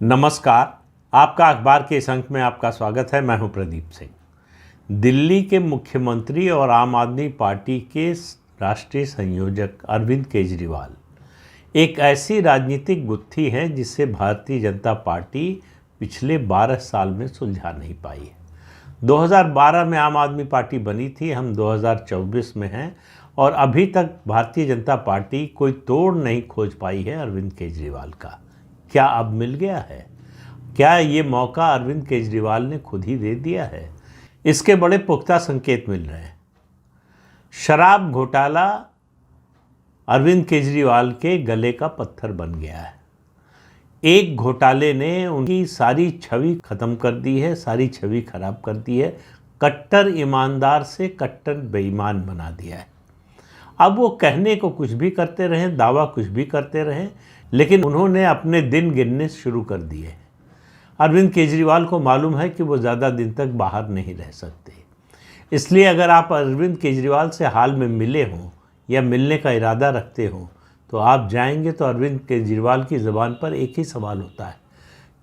नमस्कार। आपका अखबार के इस अंक में आपका स्वागत है। मैं हूं प्रदीप सिंह। दिल्ली के मुख्यमंत्री और आम आदमी पार्टी के राष्ट्रीय संयोजक अरविंद केजरीवाल एक ऐसी राजनीतिक गुत्थी है जिसे भारतीय जनता पार्टी पिछले 12 साल में सुलझा नहीं पाई है। 2012 में आम आदमी पार्टी बनी थी, हम 2024 में हैं और अभी तक भारतीय जनता पार्टी कोई तोड़ नहीं खोज पाई है अरविंद केजरीवाल का। क्या अब मिल गया है? क्या ये मौका अरविंद केजरीवाल ने खुद ही दे दिया है? इसके बड़े पुख्ता संकेत मिल रहे हैं। शराब घोटाला अरविंद केजरीवाल के गले का पत्थर बन गया है। एक घोटाले ने उनकी सारी छवि खत्म कर दी है, सारी छवि खराब कर दी है, कट्टर ईमानदार से कट्टर बेईमान बना दिया है। अब वो कहने को कुछ भी करते रहें, दावा कुछ भी करते रहें, लेकिन उन्होंने अपने दिन गिनने शुरू कर दिए। अरविंद केजरीवाल को मालूम है कि वो ज़्यादा दिन तक बाहर नहीं रह सकते। इसलिए अगर आप अरविंद केजरीवाल से हाल में मिले हों या मिलने का इरादा रखते हो तो आप जाएंगे तो अरविंद केजरीवाल की ज़बान पर एक ही सवाल होता है,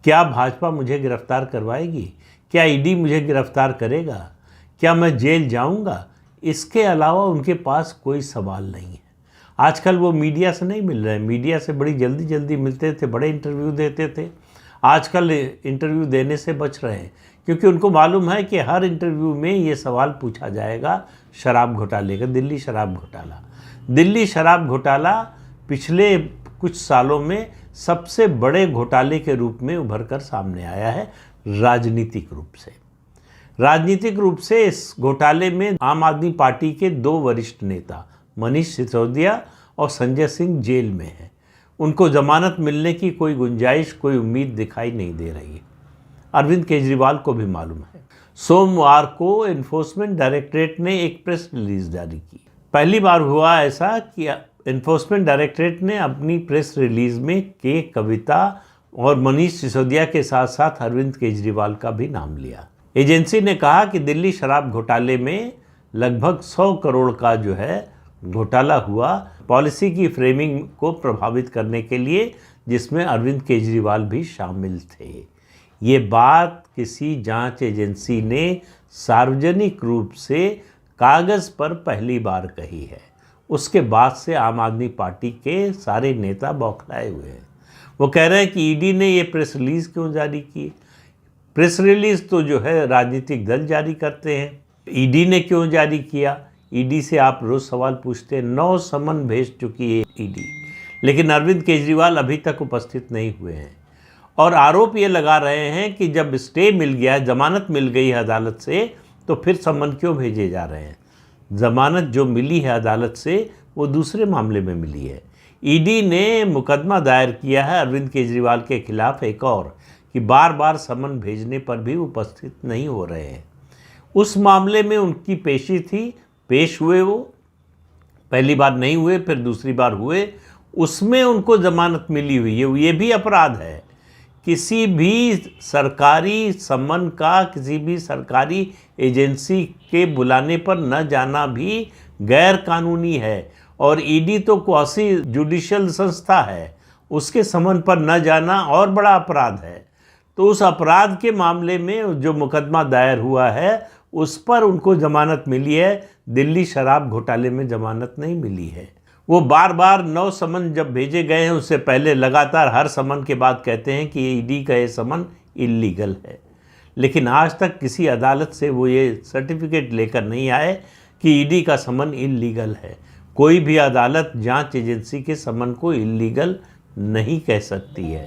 क्या भाजपा मुझे गिरफ्तार करवाएगी? क्या ईडी मुझे गिरफ्तार करेगा? क्या मैं जेल जाऊंगा? इसके अलावा उनके पास कोई सवाल नहीं है। आजकल वो मीडिया से नहीं मिल रहे हैं, मीडिया से बड़ी जल्दी जल्दी मिलते थे, बड़े इंटरव्यू देते थे। आजकल इंटरव्यू देने से बच रहे हैं क्योंकि उनको मालूम है कि हर इंटरव्यू में ये सवाल पूछा जाएगा शराब घोटाले का। दिल्ली शराब घोटाला पिछले कुछ सालों में सबसे बड़े घोटाले के रूप में उभर कर सामने आया है। राजनीतिक रूप से इस घोटाले में आम आदमी पार्टी के 2 वरिष्ठ नेता मनीष सिसोदिया और संजय सिंह जेल में हैं। उनको जमानत मिलने की कोई गुंजाइश, कोई उम्मीद दिखाई नहीं दे रही है। अरविंद केजरीवाल को भी मालूम है। सोमवार को एनफोर्समेंट डायरेक्टरेट ने एक प्रेस रिलीज जारी की। पहली बार हुआ ऐसा कि एनफोर्समेंट डायरेक्टरेट ने अपनी प्रेस रिलीज में के कविता और मनीष सिसोदिया के साथ साथ अरविंद केजरीवाल का भी नाम लिया। एजेंसी ने कहा कि दिल्ली शराब घोटाले में लगभग 100 करोड़ का जो है घोटाला हुआ पॉलिसी की फ्रेमिंग को प्रभावित करने के लिए, जिसमें अरविंद केजरीवाल भी शामिल थे। ये बात किसी जांच एजेंसी ने सार्वजनिक रूप से कागज़ पर पहली बार कही है। उसके बाद से आम आदमी पार्टी के सारे नेता बौखलाए हुए हैं। वो कह रहे हैं कि ईडी ने ये प्रेस रिलीज़ क्यों जारी की? प्रेस रिलीज़ तो जो है राजनीतिक दल जारी करते हैं, ईडी ने क्यों जारी किया? ईडी से आप रोज़ सवाल पूछते हैं। 9 समन भेज चुकी है ईडी, लेकिन अरविंद केजरीवाल अभी तक उपस्थित नहीं हुए हैं और आरोप ये लगा रहे हैं कि जब स्टे मिल गया, जमानत मिल गई है अदालत से, तो फिर समन क्यों भेजे जा रहे हैं? जमानत जो मिली है अदालत से वो दूसरे मामले में मिली है। ईडी ने मुकदमा दायर किया है अरविंद केजरीवाल के खिलाफ एक और, कि बार बार समन भेजने पर भी उपस्थित नहीं हो रहे हैं। उस मामले में उनकी पेशी थी, पेश हुए, वो पहली बार नहीं हुए, फिर दूसरी बार हुए, उसमें उनको जमानत मिली हुई है। ये भी अपराध है। किसी भी सरकारी समन का किसी भी सरकारी एजेंसी के बुलाने पर न जाना भी गैर कानूनी है और ईडी तो क्वासी जुडिशियल संस्था है, उसके समन पर न जाना और बड़ा अपराध है। तो उस अपराध के मामले में जो मुकदमा दायर हुआ है उस पर उनको जमानत मिली है। दिल्ली शराब घोटाले में जमानत नहीं मिली है। वो बार बार 9 समन जब भेजे गए हैं, उससे पहले लगातार हर समन के बाद कहते हैं कि ईडी का ये समन इल्लीगल है, लेकिन आज तक किसी अदालत से वो ये सर्टिफिकेट लेकर नहीं आए कि ईडी का समन इल्लीगल है। कोई भी अदालत जांच एजेंसी के समन को इल्लीगल नहीं कह सकती है।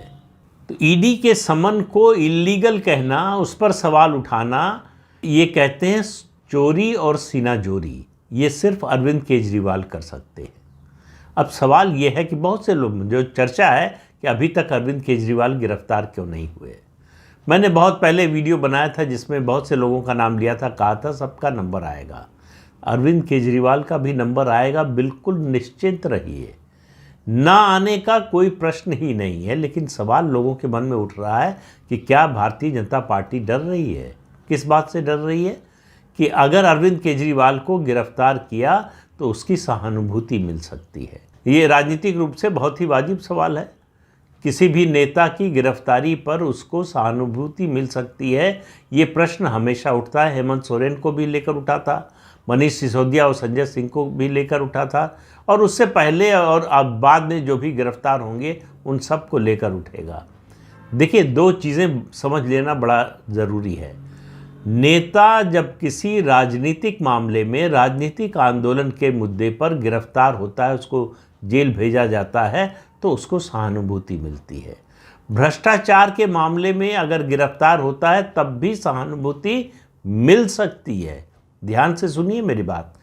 तो ईडी के समन को इल्लीगल कहना, उस पर सवाल उठाना, ये कहते हैं चोरी और सीनाजोरी। ये सिर्फ अरविंद केजरीवाल कर सकते हैं। अब सवाल ये है कि बहुत से लोग, जो चर्चा है कि अभी तक अरविंद केजरीवाल गिरफ्तार क्यों नहीं हुए। मैंने बहुत पहले वीडियो बनाया था जिसमें बहुत से लोगों का नाम लिया था, कहा था सबका नंबर आएगा, अरविंद केजरीवाल का भी नंबर आएगा, बिल्कुल निश्चिंत रहिए। ना आने का कोई प्रश्न ही नहीं है, लेकिन सवाल लोगों के मन में उठ रहा है कि क्या भारतीय जनता पार्टी डर रही है? किस बात से डर रही है? कि अगर अरविंद केजरीवाल को गिरफ्तार किया तो उसकी सहानुभूति मिल सकती है। ये राजनीतिक रूप से बहुत ही वाजिब सवाल है। किसी भी नेता की गिरफ्तारी पर उसको सहानुभूति मिल सकती है, ये प्रश्न हमेशा उठता है। हेमंत सोरेन को भी लेकर उठा था, मनीष सिसोदिया और संजय सिंह को भी लेकर उठा था, और उससे पहले और अब बाद में जो भी गिरफ्तार होंगे उन सब को लेकर उठेगा। देखिए, दो चीज़ें समझ लेना बड़ा ज़रूरी है। नेता जब किसी राजनीतिक मामले में, राजनीतिक आंदोलन के मुद्दे पर गिरफ्तार होता है, उसको जेल भेजा जाता है, तो उसको सहानुभूति मिलती है। भ्रष्टाचार के मामले में अगर गिरफ्तार होता है तब भी सहानुभूति मिल सकती है। ध्यान से सुनिए मेरी बात।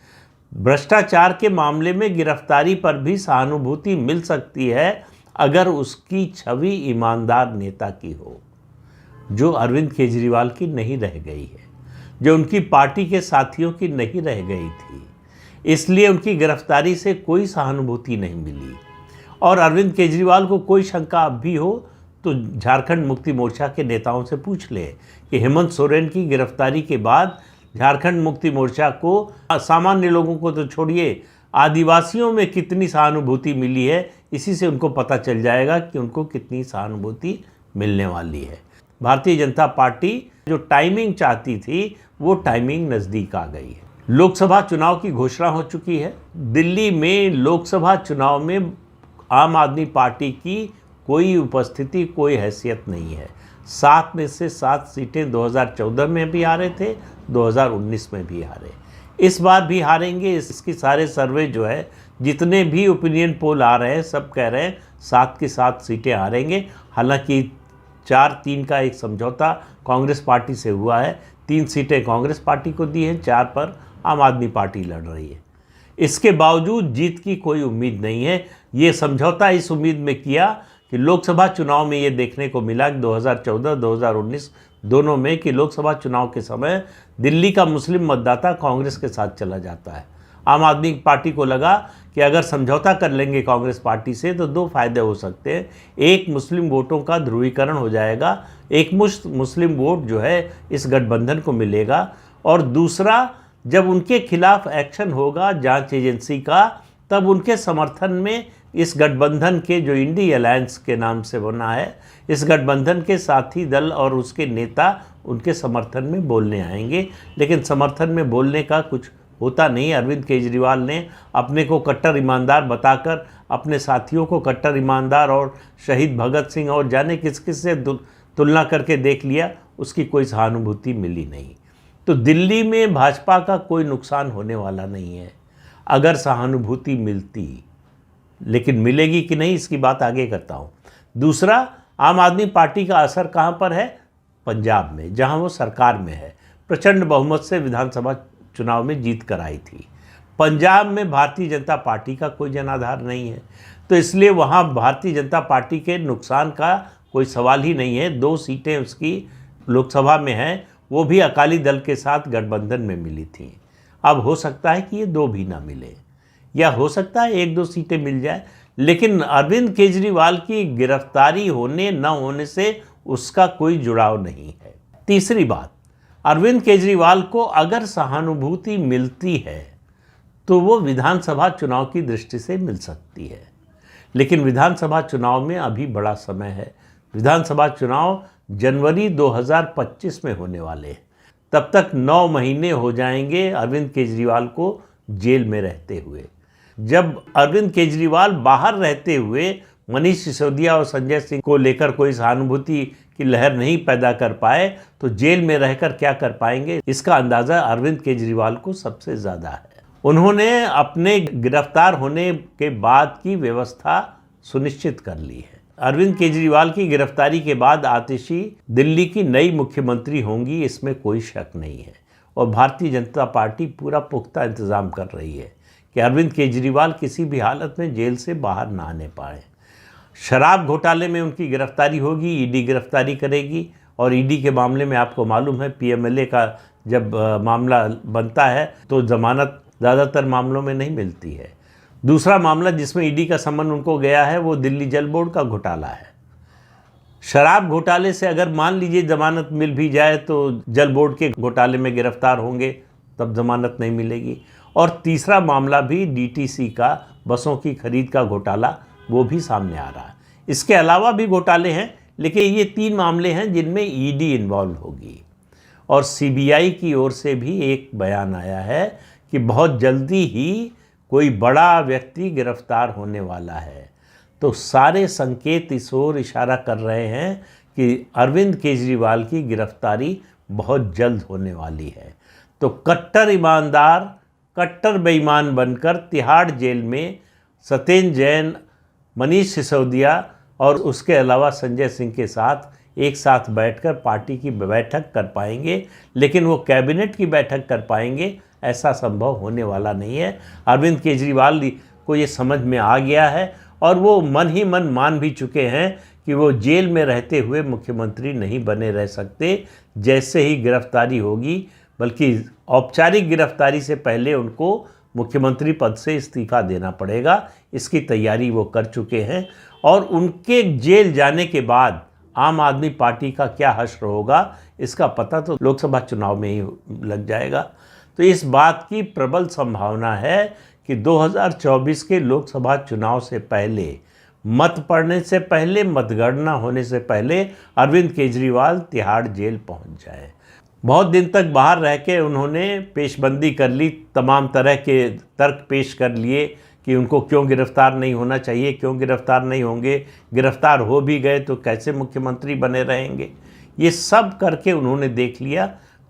भ्रष्टाचार के मामले में गिरफ्तारी पर भी सहानुभूति मिल सकती है अगर उसकी छवि ईमानदार नेता की हो, जो अरविंद केजरीवाल की नहीं रह गई है, जो उनकी पार्टी के साथियों की नहीं रह गई थी। इसलिए उनकी गिरफ्तारी से कोई सहानुभूति नहीं मिली। और अरविंद केजरीवाल को कोई शंका अब भी हो तो झारखंड मुक्ति मोर्चा के नेताओं से पूछ ले कि हेमंत सोरेन की गिरफ्तारी के बाद झारखंड मुक्ति मोर्चा को, सामान्य लोगों को तो छोड़िए, आदिवासियों में कितनी सहानुभूति मिली है। इसी से उनको पता चल जाएगा कि उनको कितनी सहानुभूति मिलने वाली है। भारतीय जनता पार्टी जो टाइमिंग चाहती थी वो टाइमिंग नज़दीक आ गई है। लोकसभा चुनाव की घोषणा हो चुकी है। दिल्ली में लोकसभा चुनाव में आम आदमी पार्टी की कोई उपस्थिति, कोई हैसियत नहीं है। 7 में से 7 सीटें 2014 में भी हारे थे, 2019 में भी हारे, इस बार भी हारेंगे। इसकी सारे सर्वे जो है, जितने भी ओपिनियन पोल आ रहे हैं, सब कह रहे हैं 7 की 7 सीटें हारेंगे। हालांकि 4-3 का एक समझौता कांग्रेस पार्टी से हुआ है। 3 सीटें कांग्रेस पार्टी को दी हैं, 4 पर आम आदमी पार्टी लड़ रही है। इसके बावजूद जीत की कोई उम्मीद नहीं है। ये समझौता इस उम्मीद में किया कि लोकसभा चुनाव में ये देखने को मिला कि 2014-2019 दोनों में कि लोकसभा चुनाव के समय दिल्ली का मुस्लिम मतदाता कांग्रेस के साथ चला जाता है। आम आदमी पार्टी को लगा कि अगर समझौता कर लेंगे कांग्रेस पार्टी से तो 2 फायदे हो सकते हैं। एक, मुस्लिम वोटों का ध्रुवीकरण हो जाएगा, एक मुश्त मुस्लिम वोट जो है इस गठबंधन को मिलेगा, और दूसरा, जब उनके खिलाफ एक्शन होगा जांच एजेंसी का, तब उनके समर्थन में इस गठबंधन के, जो इंडी अलायंस के नाम से बना है, इस गठबंधन के साथी दल और उसके नेता उनके समर्थन में बोलने आएंगे। लेकिन समर्थन में बोलने का कुछ होता नहीं। अरविंद केजरीवाल ने अपने को कट्टर ईमानदार बताकर अपने साथियों को कट्टर ईमानदार और शहीद भगत सिंह और जाने किस किस से तुलना करके देख लिया, उसकी कोई सहानुभूति मिली नहीं। तो दिल्ली में भाजपा का कोई नुकसान होने वाला नहीं है अगर सहानुभूति मिलती, लेकिन मिलेगी कि नहीं इसकी बात आगे करता हूँ। दूसरा, आम आदमी पार्टी का असर कहाँ पर है? पंजाब में, जहाँ वो सरकार में है, प्रचंड बहुमत से विधानसभा चुनाव में जीत कर आई थी। पंजाब में भारतीय जनता पार्टी का कोई जनाधार नहीं है, तो इसलिए वहाँ भारतीय जनता पार्टी के नुकसान का कोई सवाल ही नहीं है। 2 सीटें उसकी लोकसभा में हैं, वो भी अकाली दल के साथ गठबंधन में मिली थी। अब हो सकता है कि ये 2 भी ना मिले, या हो सकता है 1-2 सीटें मिल जाए, लेकिन अरविंद केजरीवाल की गिरफ्तारी होने न होने से उसका कोई जुड़ाव नहीं है। तीसरी बात, अरविंद केजरीवाल को अगर सहानुभूति मिलती है तो वो विधानसभा चुनाव की दृष्टि से मिल सकती है, लेकिन विधानसभा चुनाव में अभी बड़ा समय है। विधानसभा चुनाव जनवरी 2025 में होने वाले हैं। तब तक 9 महीने हो जाएंगे अरविंद केजरीवाल को जेल में रहते हुए। जब अरविंद केजरीवाल बाहर रहते हुए मनीष सिसोदिया और संजय सिंह को लेकर कोई सहानुभूति की लहर नहीं पैदा कर पाए, तो जेल में रहकर क्या कर पाएंगे, इसका अंदाज़ा अरविंद केजरीवाल को सबसे ज़्यादा है। उन्होंने अपने गिरफ्तार होने के बाद की व्यवस्था सुनिश्चित कर ली है। अरविंद केजरीवाल की गिरफ्तारी के बाद आतिशी दिल्ली की नई मुख्यमंत्री होंगी, इसमें कोई शक नहीं है। और भारतीय जनता पार्टी पूरा पुख्ता इंतज़ाम कर रही है कि अरविंद केजरीवाल किसी भी हालत में जेल से बाहर ना आने पाए। शराब घोटाले में उनकी गिरफ्तारी होगी, ईडी गिरफ्तारी करेगी, और ईडी के मामले में आपको मालूम है पीएमएलए का जब मामला बनता है तो ज़मानत ज़्यादातर मामलों में नहीं मिलती है। दूसरा मामला जिसमें ईडी का सम्मन उनको गया है वो दिल्ली जल बोर्ड का घोटाला है। शराब घोटाले से अगर मान लीजिए जमानत मिल भी जाए तो जल बोर्ड के घोटाले में गिरफ्तार होंगे, तब जमानत नहीं मिलेगी। और तीसरा मामला भी डीटीसी का, बसों की खरीद का घोटाला, वो भी सामने आ रहा है। इसके अलावा भी घोटाले हैं, लेकिन ये 3 मामले हैं जिनमें ईडी इन्वॉल्व होगी। और सीबीआई की ओर से भी एक बयान आया है कि बहुत जल्दी ही कोई बड़ा व्यक्ति गिरफ्तार होने वाला है। तो सारे संकेत इस ओर इशारा कर रहे हैं कि अरविंद केजरीवाल की गिरफ्तारी बहुत जल्द होने वाली है। तो कट्टर ईमानदार, कट्टर बेईमान बनकर तिहाड़ जेल में सत्येंद्र जैन, मनीष सिसोदिया और उसके अलावा संजय सिंह के साथ एक साथ बैठकर पार्टी की बैठक कर पाएंगे, लेकिन वो कैबिनेट की बैठक कर पाएंगे ऐसा संभव होने वाला नहीं है। अरविंद केजरीवाल को ये समझ में आ गया है और वो मन ही मन मान भी चुके हैं कि वो जेल में रहते हुए मुख्यमंत्री नहीं बने रह सकते। जैसे ही गिरफ्तारी होगी, बल्कि औपचारिक गिरफ्तारी से पहले उनको मुख्यमंत्री पद से इस्तीफा देना पड़ेगा। इसकी तैयारी वो कर चुके हैं और उनके जेल जाने के बाद आम आदमी पार्टी का क्या हश्र होगा इसका पता तो लोकसभा चुनाव में ही लग जाएगा। तो इस बात की प्रबल संभावना है कि 2024 के लोकसभा चुनाव से पहले, मत पड़ने से पहले, मतगणना होने से पहले अरविंद केजरीवाल तिहाड़ जेल पहुंच जाए। बहुत दिन तक बाहर रह के उन्होंने पेशबंदी कर ली, तमाम तरह के तर्क पेश कर लिए कि उनको क्यों गिरफ्तार नहीं होना चाहिए, क्यों गिरफ्तार नहीं होंगे, गिरफ्तार हो भी गए तो कैसे मुख्यमंत्री बने रहेंगे। ये सब करके उन्होंने देख लिया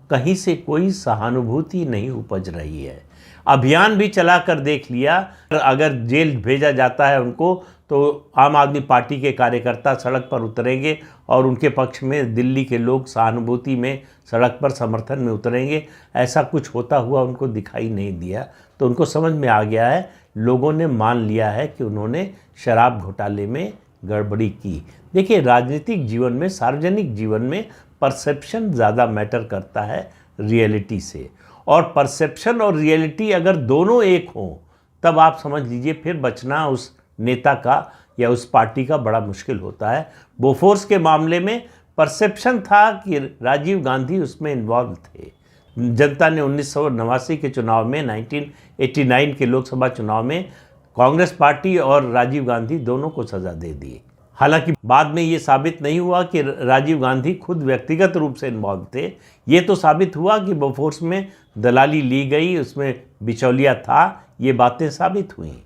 कहीं से कोई सहानुभूति नहीं उपज रही है। अभियान भी चला कर देख लिया, अगर जेल भेजा जाता है उनको तो आम आदमी पार्टी के कार्यकर्ता सड़क पर उतरेंगे और उनके पक्ष में दिल्ली के लोग सहानुभूति में सड़क पर समर्थन में उतरेंगे। ऐसा कुछ होता हुआ उनको दिखाई नहीं दिया। तो उनको समझ में आ गया है, लोगों ने मान लिया है कि उन्होंने शराब घोटाले में गड़बड़ी की। देखिए, राजनीतिक जीवन में, सार्वजनिक जीवन में परसेप्शन ज़्यादा मैटर करता है रियलिटी से, और परसेप्शन और रियलिटी अगर दोनों एक हों तब आप समझ लीजिए फिर बचना उस नेता का या उस पार्टी का बड़ा मुश्किल होता है। बोफोर्स के मामले में परसेप्शन था कि राजीव गांधी उसमें इन्वॉल्व थे। जनता ने 1989 के चुनाव में, 1989 के लोकसभा चुनाव में कांग्रेस पार्टी और राजीव गांधी दोनों को सज़ा दे दी। हालांकि बाद में ये साबित नहीं हुआ कि राजीव गांधी खुद व्यक्तिगत रूप से इन्वॉल्व थे। ये तो साबित हुआ कि बोफोर्स में दलाली ली गई, उसमें बिचौलिया था, ये बातें साबित हुई।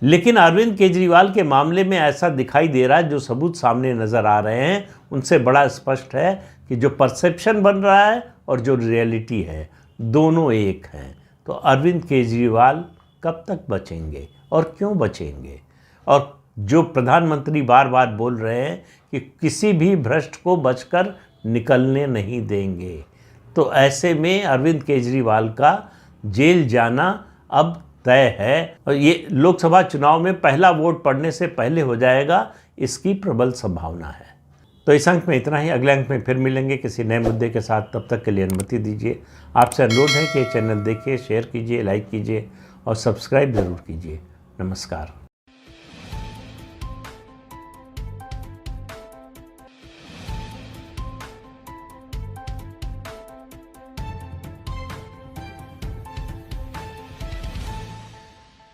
लेकिन अरविंद केजरीवाल के मामले में ऐसा दिखाई दे रहा है, जो सबूत सामने नज़र आ रहे हैं उनसे बड़ा स्पष्ट है कि जो परसेप्शन बन रहा है और जो रियलिटी है दोनों एक हैं। तो अरविंद केजरीवाल कब तक बचेंगे और क्यों बचेंगे? और जो प्रधानमंत्री बार बार बोल रहे हैं कि किसी भी भ्रष्ट को बचकर निकलने नहीं देंगे, तो ऐसे में अरविंद केजरीवाल का जेल जाना अब तय है और ये लोकसभा चुनाव में पहला वोट पड़ने से पहले हो जाएगा, इसकी प्रबल संभावना है। तो इस अंक में इतना ही। अगले अंक में फिर मिलेंगे किसी नए मुद्दे के साथ। तब तक के लिए अनुमति दीजिए। आपसे अनुरोध है कि ये चैनल देखिए, शेयर कीजिए, लाइक कीजिए और सब्सक्राइब ज़रूर कीजिए। नमस्कार।